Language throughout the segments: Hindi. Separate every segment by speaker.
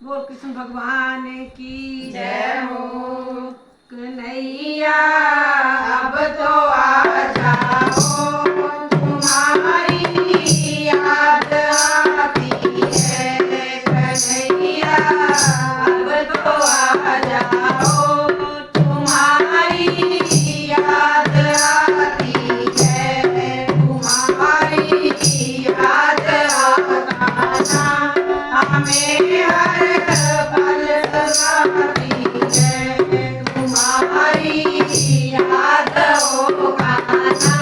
Speaker 1: बोल कृष्ण भगवान की
Speaker 2: जय हो।
Speaker 1: कन्हैया
Speaker 2: अब तो आ जाओ, तुम्हारी याद आती है कन्हैया। अब तो आ जाओ, तुम्हारी याद आती है, तुम्हारी याद आता हमें हर पल सताती है, तुम्हारी याद होगा ना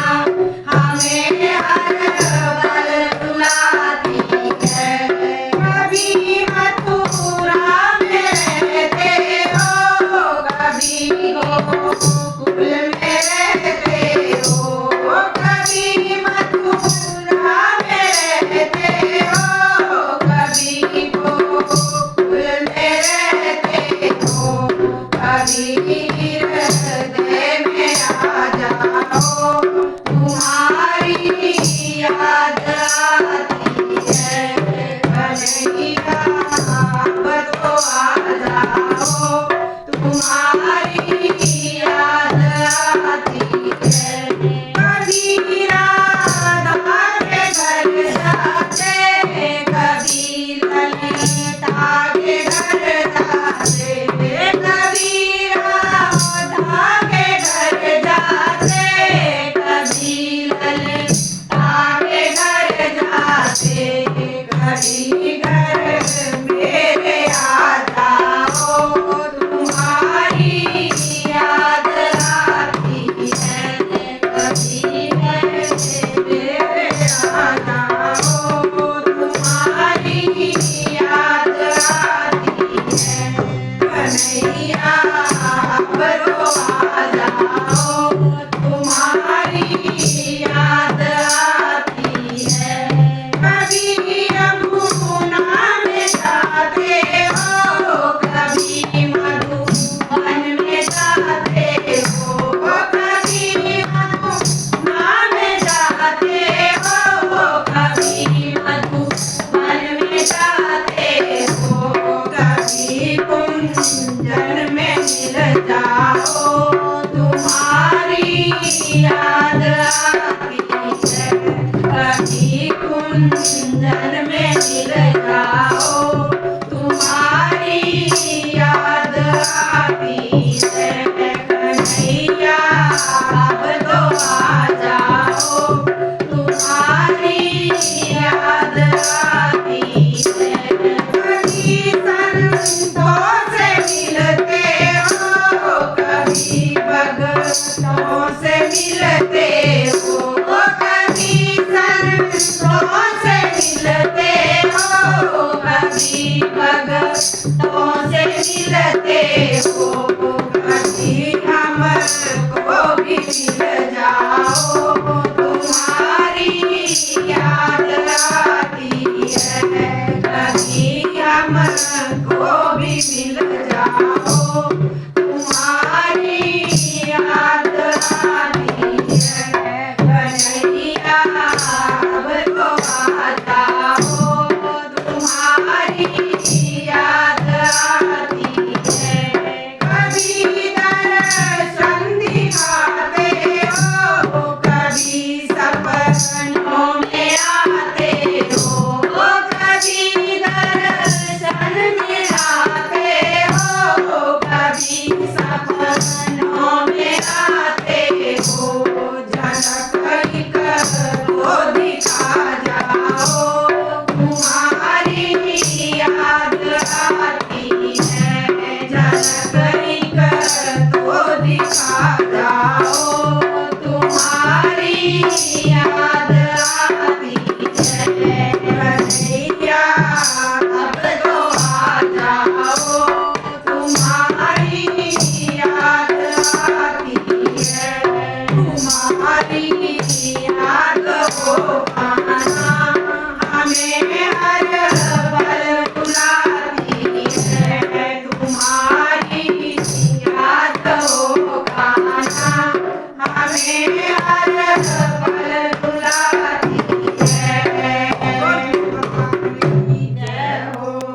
Speaker 2: हमें हर पल रुलाती है। कभी मथुरा में रहते हो, कभी गोकुल में रहते हो, कभी मथुरा में रहते हो, कभी गोकुल में रहते हो, कभी हृदय में आ जाओ, तुम्हारी याद आती है कन्हैया। अब तो आ जाओ, तुम्हारी याद आती है। कभी राधा के घर जाते, कभी ललिता के घर जाते, कभी राधा के घर जाते, कभी ललिता के घर जाते, कभी घर मेरे आ जाओ, तुम्हारी याद आती है, कभी घर मेरे आ जाओ, तुम्हारी याद आती है कन्हैया। अब तो आ जाओ, तुम्हारी याद आती है। कभी यमुना में जाते हो, कभी मधुबन में जाते हो, कभी यमुना में जाते हो, कभी मधुबन में जाते हो, कभी कुंजन में मिल जाओ, तुम्हारी याद आती है, कभी कुंजन में मिल जाओ, तुम्हारी याद आती है कन्हैया। अब तो आ जाओ, तुम्हारी याद आती है। कभी संतों से मिलते हो, कभी भगतों से मिलते हो, कभी संतों से मिलते हो, कभी भगतों से मिलते हो, कभी हमको भी मिल जाओ, तुम्हारी याद आती है, कभी हमको भी मिल जाओ।